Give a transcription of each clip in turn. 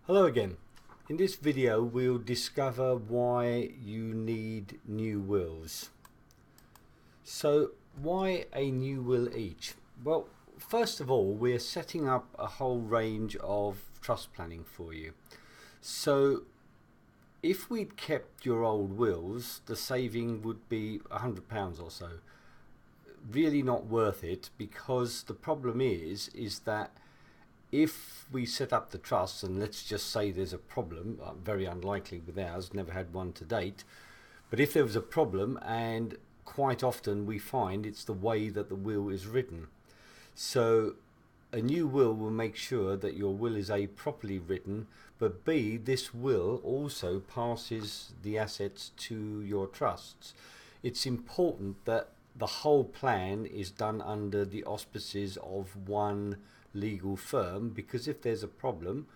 Hello again. In this video we'll discover why you need new wills. So why a new will each? Well, first of all, we're setting up a whole range of trust planning for you. So if we'd kept your old wills, the saving would be £100 or so. Really not worth it, because the problem is that if we set up the trust, and let's just say there's a problem, very unlikely with ours, never had one to date, but if there was a problem, and quite often we find it's the way that the will is written. So a new will make sure that your will is A, properly written, but B, this will also passes the assets to your trusts. It's important that the whole plan is done under the auspices of one legal firm, because if there's a problem,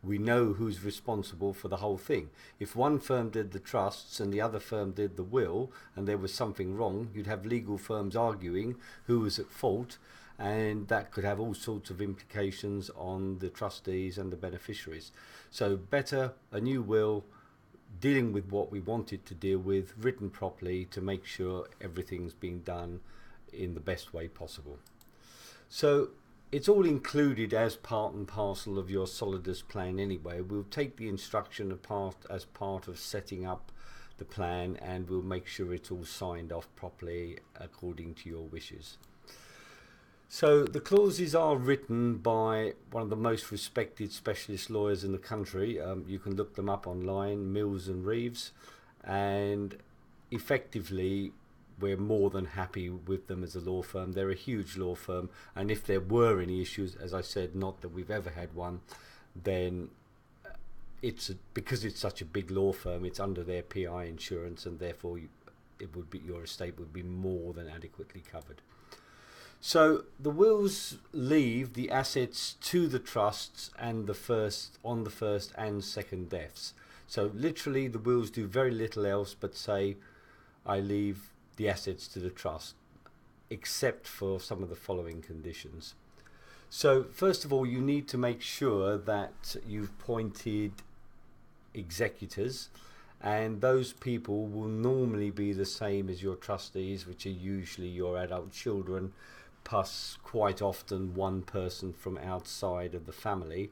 we know who's responsible for the whole thing. If one firm did the trusts and the other firm did the will, and there was something wrong, you'd have legal firms arguing who was at fault, and that could have all sorts of implications on the trustees and the beneficiaries. So better a new will dealing with what we wanted to deal with, written properly, to make sure everything's being done in the best way possible. So it's all included as part and parcel of your Solidus plan anyway. We'll take the instruction apart as part of setting up the plan, and we'll make sure it's all signed off properly according to your wishes. So the clauses are written by one of the most respected specialist lawyers in the country. You can look them up online, Mills and Reeves, and effectively we're more than happy with them as a law firm. They're a huge law firm, and if there were any issues, as I said, not that we've ever had one, then because it's such a big law firm, it's under their PI insurance, and therefore your estate would be more than adequately covered. So the wills leave the assets to the trusts and on the first and second deaths. So literally the wills do very little else but say, I leave the assets to the trust, except for some of the following conditions. So first of all, you need to make sure that you've appointed executors, and those people will normally be the same as your trustees, which are usually your adult children, plus quite often one person from outside of the family.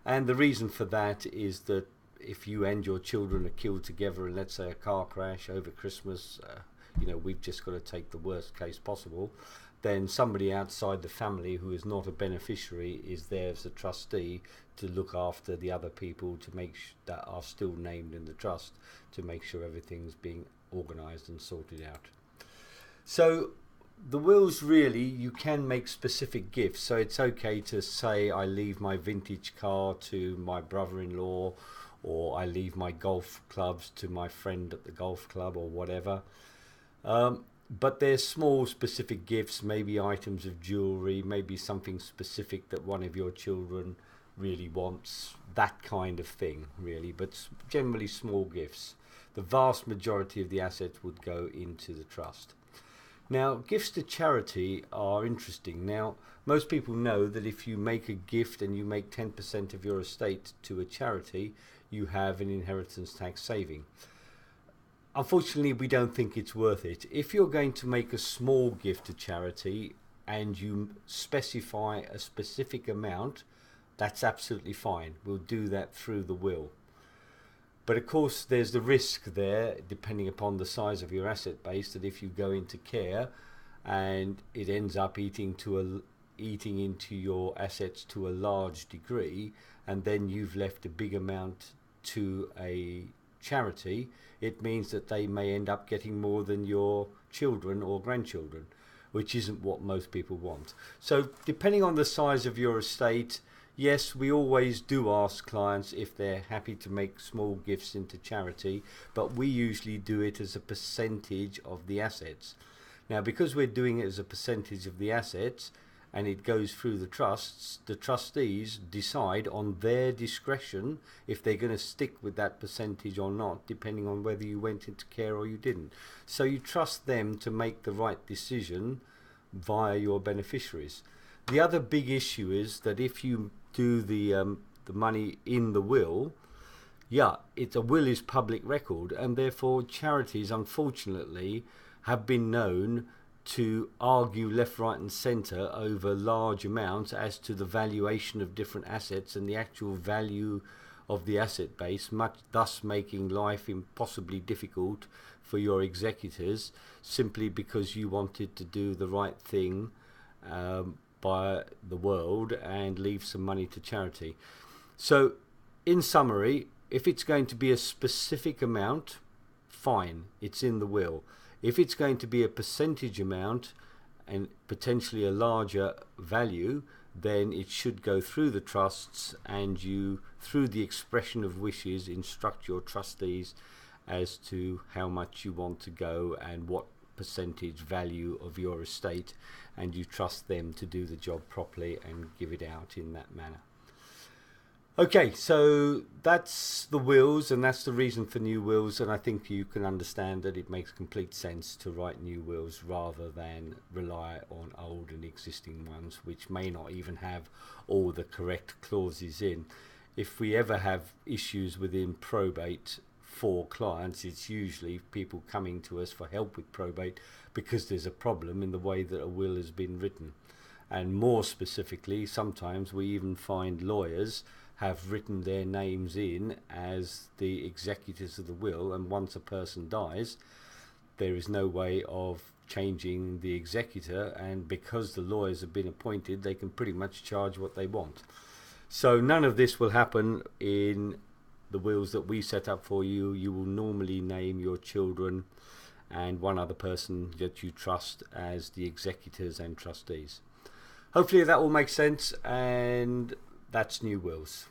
And the reason for that is that if you and your children are killed together in, let's say, a car crash over Christmas, we've just got to take the worst case possible, then somebody outside the family who is not a beneficiary is there as a trustee to look after the other people, to make that are still named in the trust, to make sure everything's being organised and sorted out. So the wills, really, you can make specific gifts. So it's okay to say, I leave my vintage car to my brother-in-law, or I leave my golf clubs to my friend at the golf club, or whatever. But there's small specific gifts, maybe items of jewellery, maybe something specific that one of your children really wants, that kind of thing, really, but generally small gifts. The vast majority of the assets would go into the trust. Now, gifts to charity are interesting. Now, most people know that if you make a gift and you make 10% of your estate to a charity, you have an inheritance tax saving. Unfortunately, we don't think it's worth it. If you're going to make a small gift to charity and you specify a specific amount, that's absolutely fine. We'll do that through the will. But of course, there's the risk there, depending upon the size of your asset base, that if you go into care and it ends up eating into your assets to a large degree, and then you've left a big amount to a charity, it means that they may end up getting more than your children or grandchildren, which isn't what most people want. So depending on the size of your estate, yes, we always do ask clients if they're happy to make small gifts into charity, but we usually do it as a percentage of the assets. Now, because we're doing it as a percentage of the assets and it goes through the trusts, the trustees decide on their discretion if they're going to stick with that percentage or not, depending on whether you went into care or you didn't. So you trust them to make the right decision via your beneficiaries. The other big issue is that if you do the the money in the will, yeah, a will is public record, and therefore charities unfortunately have been known to argue left, right and centre over large amounts as to the valuation of different assets and the actual value of the asset base, thus making life impossibly difficult for your executors, simply because you wanted to do the right thing by the world and leave some money to charity. So in summary, if it's going to be a specific amount, fine, it's in the will. If it's going to be a percentage amount and potentially a larger value, then it should go through the trusts, and you, through the expression of wishes, instruct your trustees as to how much you want to go and what percentage value of your estate, and you trust them to do the job properly and give it out in that manner. Okay, so that's the wills, and that's the reason for new wills, and I think you can understand that it makes complete sense to write new wills rather than rely on old and existing ones, which may not even have all the correct clauses in. If we ever have issues within probate for clients, it's usually people coming to us for help with probate because there's a problem in the way that a will has been written. And more specifically, sometimes we even find lawyers have written their names in as the executors of the will, and once a person dies, there is no way of changing the executor, and because the lawyers have been appointed, they can pretty much charge what they want. So none of this will happen in the wills that we set up for you. You will normally name your children and one other person that you trust as the executors and trustees. Hopefully that will make sense, and that's new wills.